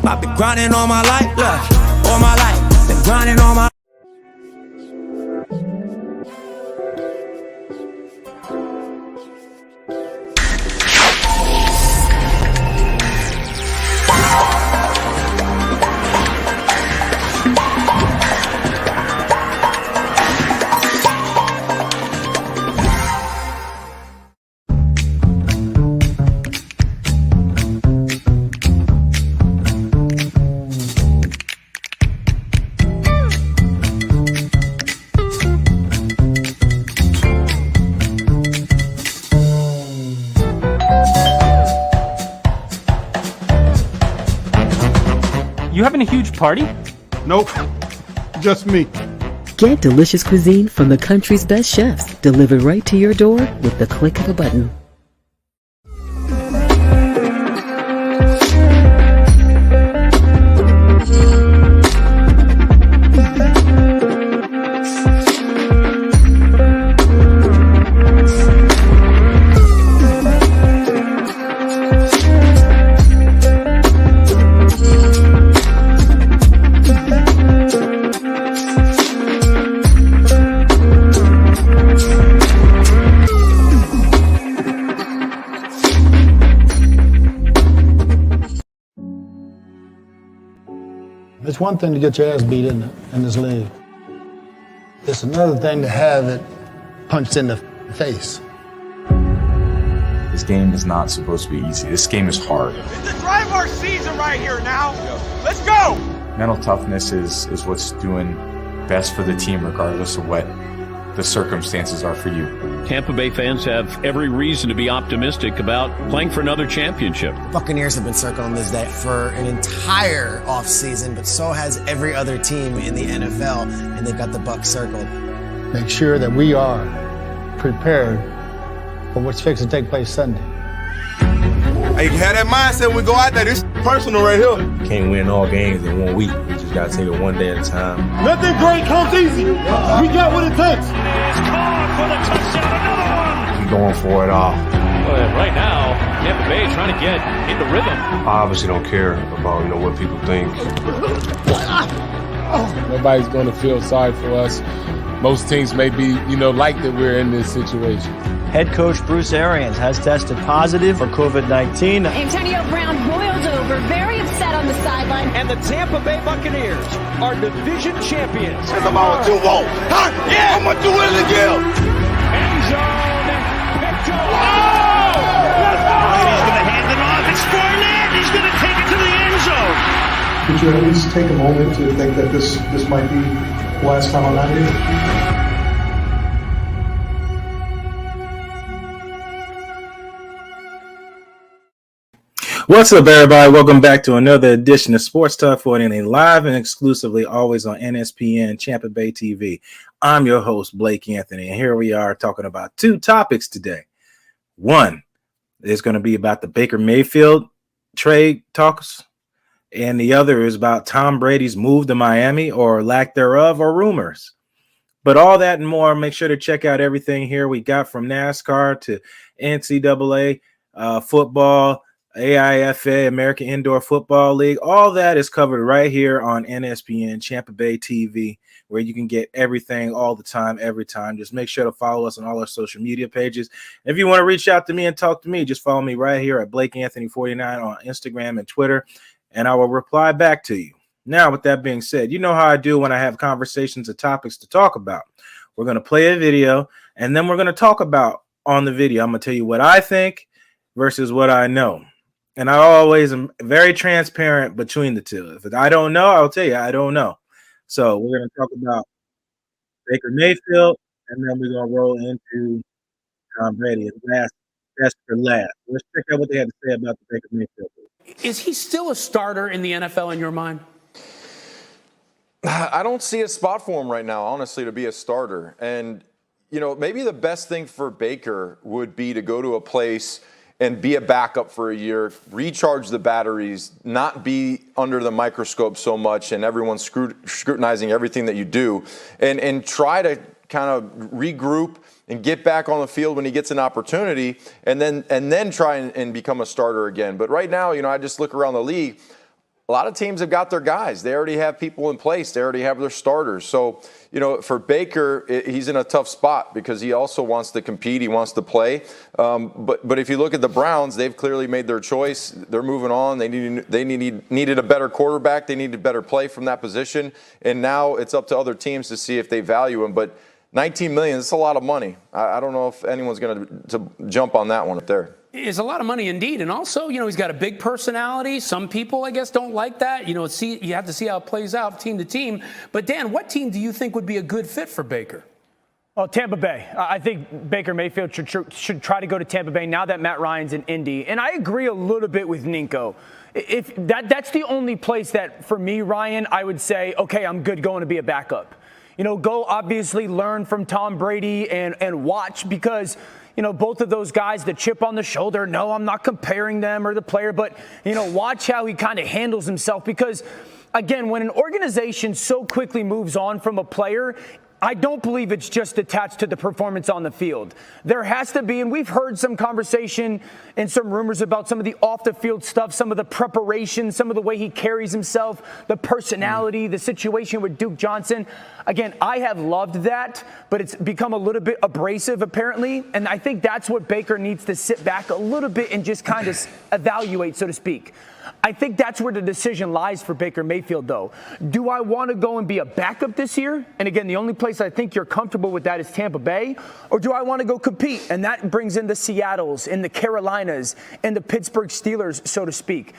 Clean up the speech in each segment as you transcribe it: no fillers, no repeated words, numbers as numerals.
I've been grinding all my life, look, all my life. Been grinding all my You having a huge party? Nope, just me. Get delicious cuisine from the country's best chefs delivered right to your door with the click of a button. It's one thing to get your ass beat in this league. It's another thing to have it punched in the face. This game is not supposed to be easy. This game is hard. It's the drive our season right here now. Let's go! Mental toughness is what's doing best for the team regardless of what the circumstances are for you. Tampa Bay fans have every reason to be optimistic about playing for another championship. Buccaneers have been circling this day for an entire offseason, but so has every other team in the NFL, and they've got the Bucs circled. Make sure that we are prepared for what's fixing to take place Sunday. Hey, you have that mindset when we go out there. This personal right here. Can't win all games in 1 week. We just got to take it one day at a time. Nothing great comes easy. We got what it takes. It's caught for the touchdown, another one! Keep going for it all. Well, right now, Tampa Bay trying to get into rhythm. I obviously don't care about, what people think. Nobody's going to feel sorry for us. Most teams may be, like that we're in this situation. Head coach Bruce Arians has tested positive for COVID-19. Antonio Brown boiled over, very upset on the sideline. And the Tampa Bay Buccaneers are division champions. And the ball too long. Yeah, I'm going to do it again. End zone. Picked up. Brady's going to hand it off. It's Fournette. He's going to take it to the end zone. Could you at least take a moment to think that this might be the last time I'm out here? What's up, everybody? Welcome back to another edition of Sports Talk 49, live and exclusively always on NSPN, Champa Bay TV. I'm your host, Blake Anthony, and here we are talking about two topics today. One is going to be about the Baker Mayfield trade talks, and the other is about Tom Brady's move to Miami or lack thereof or rumors. But all that and more, make sure to check out everything here we got from NASCAR to NCAA football, AIFA, American Indoor Football League. All that is covered right here on NSPN, Champa Bay TV, where you can get everything all the time, every time. Just make sure to follow us on all our social media pages. If you want to reach out to me and talk to me, just follow me right here at Blake Anthony 49 on Instagram and Twitter, and I will reply back to you. Now, with that being said, you know how I do when I have conversations or topics to talk about. We're going to play a video, and then we're going to talk about on the video. I'm going to tell you what I think versus what I know. And I always am very transparent between the two. If I don't know, I'll tell you I don't know. So we're going to talk about Baker Mayfield, and then we're going to roll into Tom Brady. Best for last. Let's check out what they had to say about the Baker Mayfield. Is he still a starter in the NFL in your mind? I don't see a spot for him right now, honestly, to be a starter. And, maybe the best thing for Baker would be to go to a place and be a backup for a year, recharge the batteries, not be under the microscope so much and everyone's scrutinizing everything that you do, and try to kind of regroup and get back on the field when he gets an opportunity, and then try and become a starter again. But right now, I just look around the league. a lot of teams have got their guys. They already have people in place. They already have their starters. So, for Baker, he's in a tough spot because he also wants to compete. He wants to play. But if you look at the Browns, they've clearly made their choice. They're moving on. They needed a better quarterback. They needed better play from that position. And now it's up to other teams to see if they value him. But $19 million, that's a lot of money. I don't know if anyone's going to jump on that one up there. It's a lot of money indeed. And also, he's got a big personality. Some people, I guess, don't like that. You have to see how it plays out team to team. But, Dan, what team do you think would be a good fit for Baker? Well, Tampa Bay. I think Baker Mayfield should try to go to Tampa Bay now that Matt Ryan's in Indy. And I agree a little bit with Ninko. If that's the only place that, for me, Ryan, I would say, okay, I'm good going to be a backup. Go obviously learn from Tom Brady and watch because – both of those guys, the chip on the shoulder. No, I'm not comparing them or the player, but, watch how he kind of handles himself because, again, when an organization so quickly moves on from a player, I don't believe it's just attached to the performance on the field. There has to be, and we've heard some conversation and some rumors about some of the off-the-field stuff, some of the preparation, some of the way he carries himself, the personality, the situation with Duke Johnson. Again, I have loved that, but it's become a little bit abrasive, apparently, and I think that's what Baker needs to sit back a little bit and just kind of evaluate, so to speak. I think that's where the decision lies for Baker Mayfield, though. Do I want to go and be a backup this year? And again, the only place I think you're comfortable with that is Tampa Bay. Or do I want to go compete? And that brings in the Seattles and the Carolinas and the Pittsburgh Steelers, so to speak.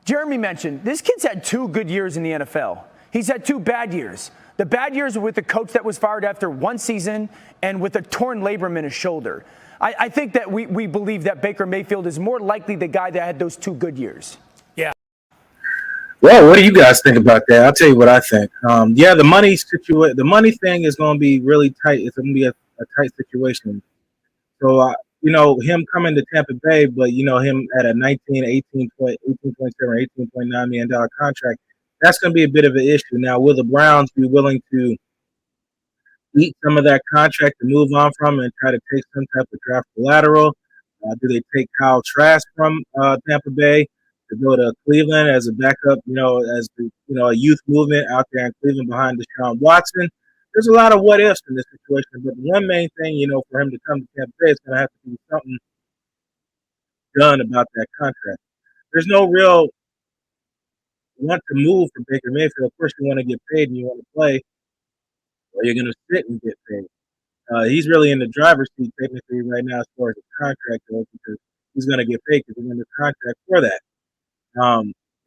Jeremy mentioned this kid's had 2 good years in the NFL. He's had 2 bad years. The bad years were with the coach that was fired after 1 season and with a torn labrum in his shoulder. I think that we believe that Baker Mayfield is more likely the guy that had those 2 good years. Well, what do you guys think about that? I'll tell you what I think. The money thing is going to be really tight. It's going to be a tight situation. So, him coming to Tampa Bay, but, him at a $18.7, $18.9 million contract, that's going to be a bit of an issue. Now, will the Browns be willing to eat some of that contract to move on from and try to take some type of draft collateral? Do they take Kyle Trask from Tampa Bay to go to Cleveland as a backup, as a youth movement out there in Cleveland behind Deshaun Watson? There's a lot of what ifs in this situation, but the one main thing, for him to come to Tampa Bay is going to have to be something done about that contract. There's no real want to move for Baker Mayfield. Of course, you want to get paid and you want to play, or you're going to sit and get paid. He's really in the driver's seat technically right now as far as the contract goes because he's going to get paid because he's in the contract for that.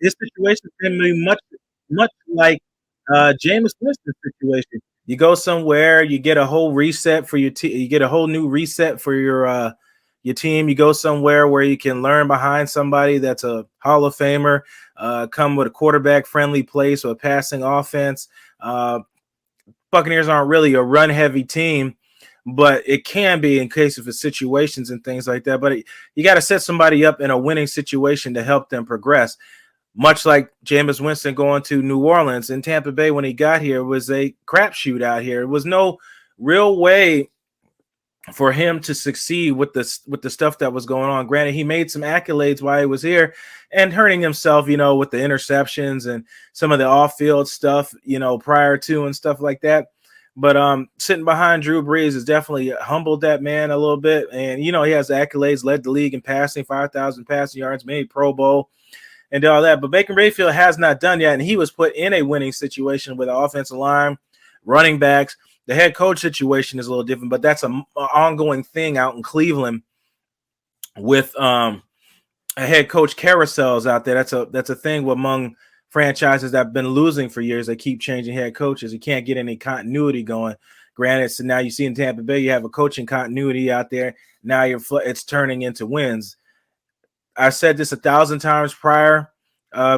His situation can be much like Jameis Winston's situation. You go somewhere, you get a whole reset for your team. You get a whole new reset for your team. You go somewhere where you can learn behind somebody that's a Hall of Famer. Come with a quarterback-friendly place or a passing offense. Buccaneers aren't really a run-heavy team, but it can be in case of situations and things like that. But you got to set somebody up in a winning situation to help them progress. Much like Jameis Winston going to New Orleans and Tampa Bay when he got here was a crapshoot out here. It was no real way for him to succeed with the stuff that was going on. Granted, he made some accolades while he was here and hurting himself, with the interceptions and some of the off-field stuff, prior to and stuff like that. But sitting behind Drew Brees has definitely humbled that man a little bit. And, he has accolades, led the league in passing, 5,000 passing yards, made Pro Bowl and all that. But Baker Mayfield has not done yet. And he was put in a winning situation with an offensive line, running backs. The head coach situation is a little different, but that's an ongoing thing out in Cleveland with a head coach carousels out there. That's a thing among franchises that have been losing for years. They keep changing head coaches. You can't get any continuity going. Granted, so now you see in Tampa Bay, you have a coaching continuity out there. Now it's turning into wins. I said this 1,000 times prior,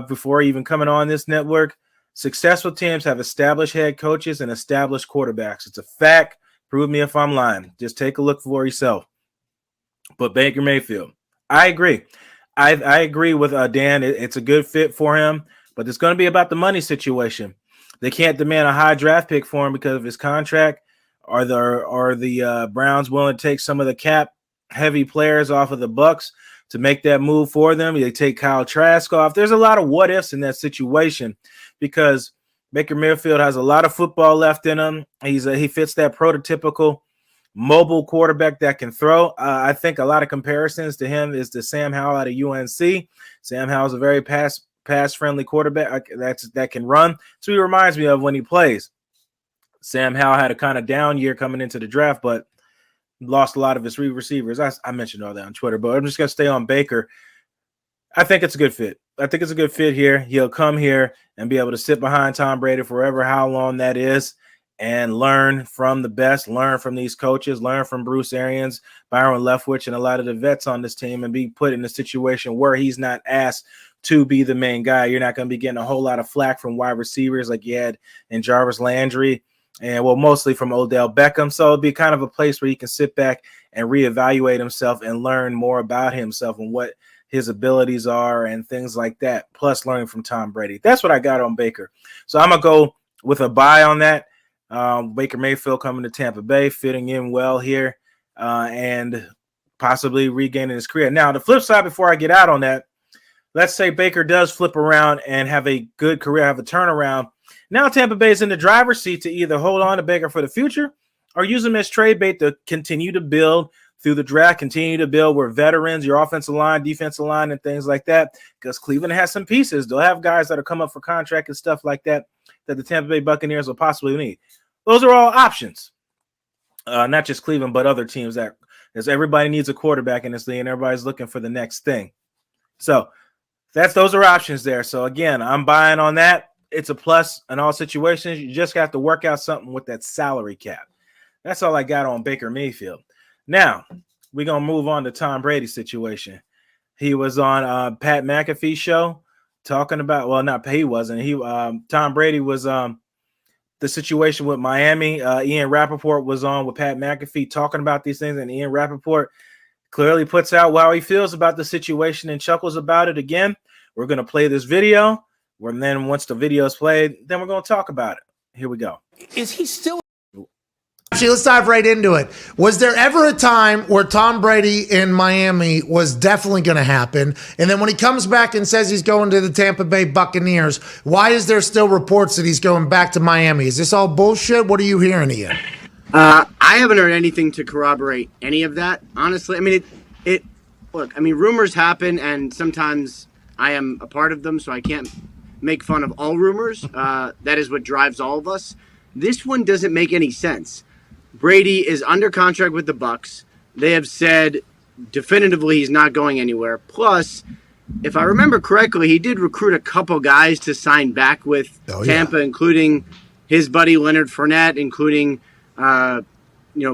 before even coming on this network. Successful teams have established head coaches and established quarterbacks. It's a fact. Prove me if I'm lying. Just take a look for yourself. But Baker Mayfield, I agree. I agree with Dan. It's a good fit for him. But it's going to be about the money situation. They can't demand a high draft pick for him because of his contract. Are the Browns willing to take some of the cap heavy players off of the Bucks to make that move for them. They take Kyle Trask off. There's a lot of what ifs in that situation because Baker Mayfield has a lot of football left in him. He fits that prototypical mobile quarterback that can throw. I think a lot of comparisons to him is to Sam Howell out of UNC. Sam Howell is a very pass-friendly quarterback that can run. So he reminds me of when he plays. Sam Howell had a kind of down year coming into the draft, but lost a lot of his receivers. I mentioned all that on Twitter, but I'm just going to stay on Baker. I think it's a good fit. I think it's a good fit here. He'll come here and be able to sit behind Tom Brady forever, how long that is, and learn from the best, learn from these coaches, learn from Bruce Arians, Byron Leftwich, and a lot of the vets on this team and be put in a situation where he's not asked to be the main guy. You're not going to be getting a whole lot of flack from wide receivers like you had in Jarvis Landry and, well, mostly from Odell Beckham. So it'll be kind of a place where he can sit back and reevaluate himself and learn more about himself and what his abilities are and things like that, plus learning from Tom Brady. That's what I got on Baker. So I'm going to go with a buy on that. Baker Mayfield coming to Tampa Bay, fitting in well here and possibly regaining his career. Now, the flip side before I get out on that, let's say Baker does flip around and have a good career, have a turnaround. Now Tampa Bay is in the driver's seat to either hold on to Baker for the future or use him as trade bait to continue to build through the draft, continue to build with veterans, your offensive line, defensive line, and things like that, because Cleveland has some pieces. They'll have guys that are come up for contract and stuff like that that the Tampa Bay Buccaneers will possibly need. Those are all options, not just Cleveland, but other teams that because everybody needs a quarterback in this league and everybody's looking for the next thing. So those are options there. So, again, I'm buying on that. It's a plus in all situations. You just have to work out something with that salary cap. That's all I got on Baker Mayfield. Now, we're going to move on to Tom Brady's situation. He was on Pat McAfee's show talking about, well, not he wasn't. Tom Brady was the situation with Miami. Ian Rappaport was on with Pat McAfee talking about these things, and Ian Rappaport clearly puts out how he feels about the situation and chuckles about it again. We're going to play this video, and then once the video is played, then we're going to talk about it. Here we go. Is he still? Actually, let's dive right into it. Was there ever a time where Tom Brady in Miami was definitely going to happen? And then when he comes back and says he's going to the Tampa Bay Buccaneers, why is there still reports that he's going back to Miami? Is this all bullshit? What are you hearing, Ian? I haven't heard anything to corroborate any of that. Honestly, I mean, look, I mean, rumors happen, and sometimes I am a part of them, so I can't make fun of all rumors. That is what drives all of us. This one doesn't make any sense. Brady is under contract with the Bucs. They have said definitively he's not going anywhere. Plus, if I remember correctly, he did recruit a couple guys to sign back with Tampa, including his buddy Leonard Fournette, including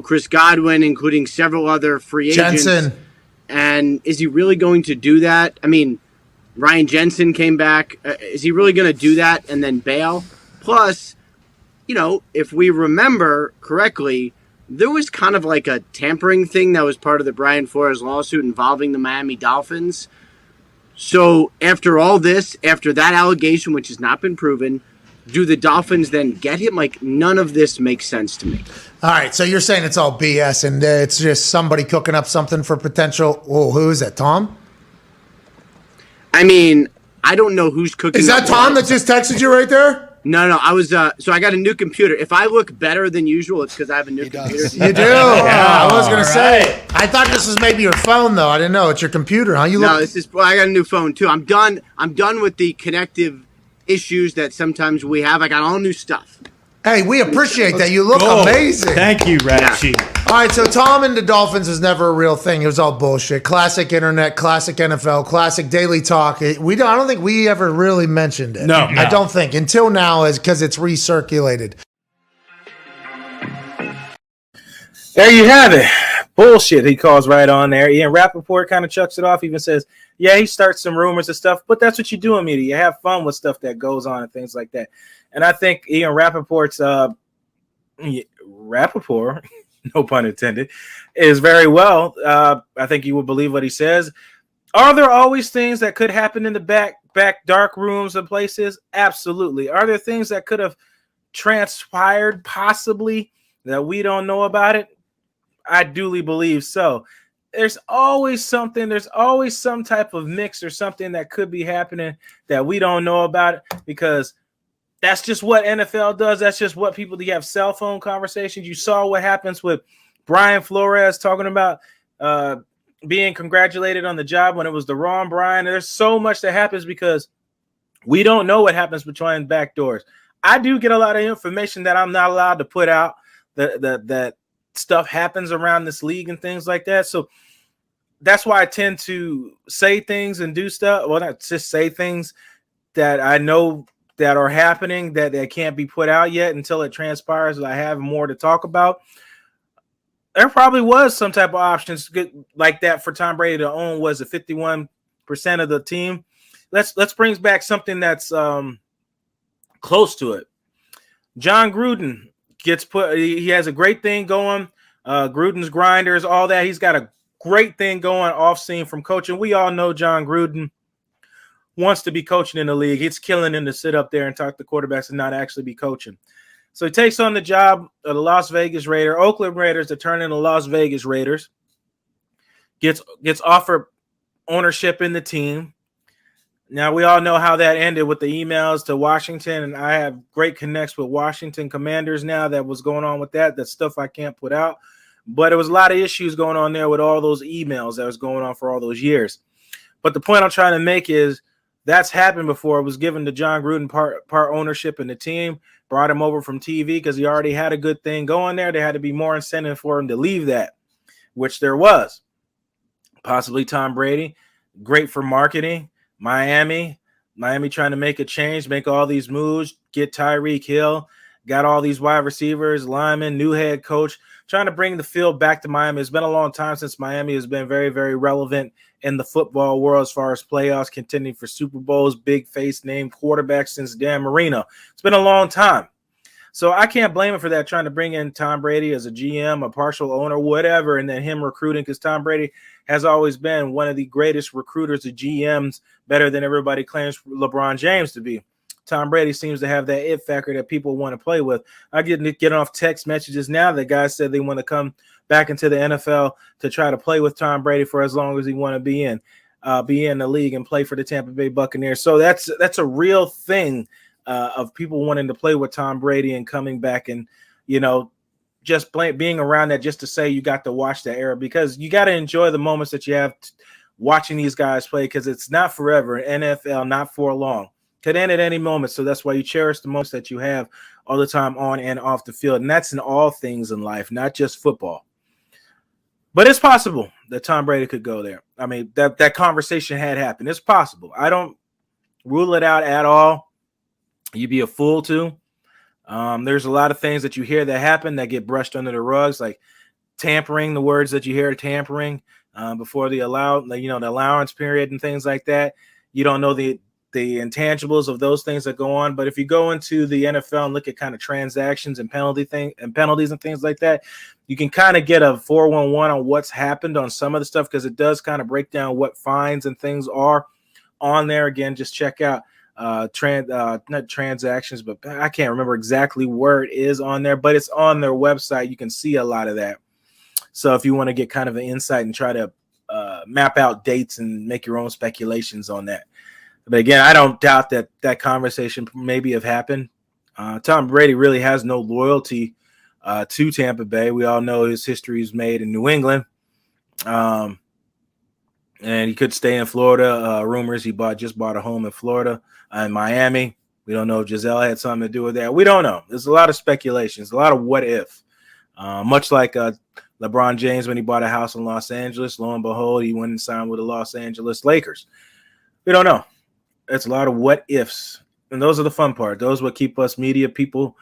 Chris Godwin, including several other free agents. Jensen. And is he really going to do that? I mean, Ryan Jensen came back. Is he really going to do that and then bail? Plus, if we remember correctly, there was kind of like a tampering thing that was part of the Brian Flores lawsuit involving the Miami Dolphins. So after all this, after that allegation, which has not been proven, do the Dolphins then get him? Like, none of this makes sense to me. All right, so you're saying it's all BS and it's just somebody cooking up something for potential. Oh, who is that, Tom? I mean, I don't know who's cooking. Is that Tom that just texted you right there? No. I was so I got a new computer. If I look better than usual, it's because I have a new computer. You do. I was gonna say. I thought this was maybe your phone, though. I didn't know it's your computer. Huh? No, this is. Well, I got a new phone too. I'm done with the connective issues that sometimes we have. I got all new stuff. Hey, we appreciate that. You look amazing. Thank you, Ratchy. Yeah. All right, so Tom and the Dolphins is never a real thing. It was all bullshit. Classic internet, classic NFL, classic daily talk. I don't think we ever really mentioned it. No. I don't think. Until now, because it's recirculated. There you have it. Bullshit, he calls right on there. Ian Rappaport kind of chucks it off, even says, yeah, he starts some rumors and stuff, but that's what you do in media. You have fun with stuff that goes on and things like that. And I think Ian Rappaport's Rappaport, no pun intended, is very well. I think you would believe what he says. Are there always things that could happen in the back dark rooms and places? Absolutely. Are there things that could have transpired possibly that we don't know about it? I duly believe so. there's always something. There's always some type of mix or something that could be happening that we don't know about, because that's just what NFL does. That's just what people do. You have cell phone conversations. You saw what happens with Brian Flores talking about being congratulated on the job when it was the wrong Brian. There's so much that happens because we don't know what happens behind back doors. I do get a lot of information that I'm not allowed to put out, that stuff happens around this league and things like that. So that's why I tend to say things and do stuff. Well, not just say things that I know that are happening that can't be put out yet until it transpires. I have more to talk about. There probably was some type of options like that for Tom Brady to own. Was it 51% of the team? Let's bring back something that's close to it. John Gruden gets put. He has a great thing going. Gruden's Grinders, all that. He's got a great thing going off scene from coaching. We all know John Gruden wants to be coaching in the league. It's killing him to sit up there and talk to quarterbacks and not actually be coaching. So he takes on the job of the Las Vegas Raiders, Oakland Raiders, to turn into Las Vegas Raiders. Gets offered ownership in the team. Now, we all know how that ended with the emails to Washington, and I have great connects with Washington Commanders now. That was going on with that. That's stuff I can't put out. But there was a lot of issues going on there with all those emails that was going on for all those years. But the point I'm trying to make is that's happened before. It was given to John Gruden part ownership in the team, brought him over from TV because he already had a good thing going there. There had to be more incentive for him to leave that, which there was. Possibly Tom Brady, great for marketing. Miami trying to make a change, make all these moves, get Tyreek Hill, got all these wide receivers, linemen, new head coach, trying to bring the field back to Miami. It's been a long time since Miami has been very, very relevant in the football world as far as playoffs, contending for Super Bowls, big face name quarterback since Dan Marino. It's been a long time. So I can't blame him for that, trying to bring in Tom Brady as a GM, a partial owner, whatever, and then him recruiting, because Tom Brady has always been one of the greatest recruiters of GMs, better than everybody claims LeBron James to be. Tom Brady seems to have that it factor that people want to play with. I get off text messages now that guys said they want to come back into the NFL to try to play with Tom Brady for as long as he want to be in the league and play for the Tampa Bay Buccaneers. So that's a real thing of people wanting to play with Tom Brady and coming back and, just being around that just to say you got to watch that era, because you got to enjoy the moments that you have watching these guys play, because it's not forever. NFL, not for long. Could end at any moment. So that's why you cherish the moments that you have all the time on and off the field. And that's in all things in life, not just football. But it's possible that Tom Brady could go there. I mean, that conversation had happened. It's possible. I don't rule it out at all. You'd be a fool to. There's a lot of things that you hear that happen that get brushed under the rugs, like tampering, the words that you hear tampering before the allowance period and things like that. You don't know the intangibles of those things that go on. But if you go into the NFL and look at kind of transactions and penalties and things like that, you can kind of get a 411 on what's happened on some of the stuff, because it does kind of break down what fines and things are on there. Again, just check out not transactions, but I can't remember exactly where it is on there, but it's on their website. You can see a lot of that. So if you want to get kind of an insight and try to map out dates and make your own speculations on that. But again, I don't doubt that conversation maybe have happened. Tom Brady really has no loyalty to Tampa Bay. We all know his history is made in New England. And he could stay in Florida. Rumors he just bought a home in Florida and Miami. We don't know if Giselle had something to do with that. We don't know. There's a lot of speculations, a lot of what if. Much like LeBron James when he bought a house in Los Angeles, lo and behold, he went and signed with the Los Angeles Lakers. We don't know. It's a lot of what ifs. And those are the fun part. Those what keep us media people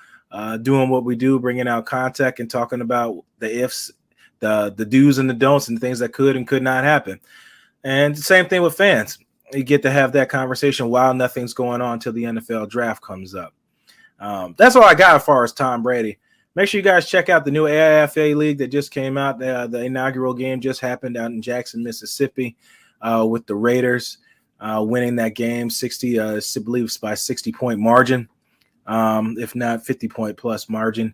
doing what we do, bringing out content and talking about the ifs, the do's and the don'ts and things that could and could not happen. And the same thing with fans. You get to have that conversation while nothing's going on until the NFL draft comes up. That's all I got as far as Tom Brady. Make sure you guys check out the new AIFA League that just came out. The inaugural game just happened out in Jackson, Mississippi, with the Raiders winning that game 60, I believe, by 60-point margin, if not 50-point plus margin.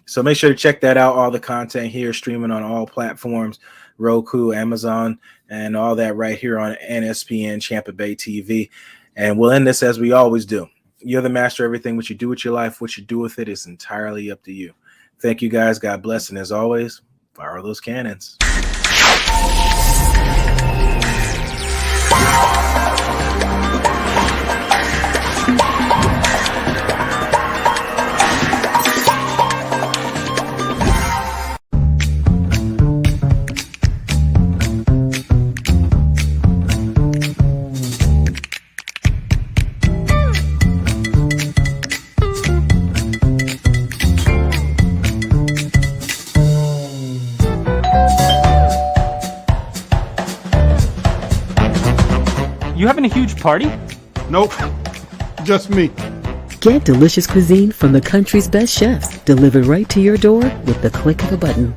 So make sure to check that out. All the content here streaming on all platforms, Roku, Amazon, and all that right here on NSPN Champa Bay TV. And we'll end this as we always do. You're the master of everything. What you do with your life, what you do with it is entirely up to you. Thank you guys. God bless. And as always, fire those cannons. You having a huge party? Nope, just me. Get delicious cuisine from the country's best chefs delivered right to your door with the click of a button.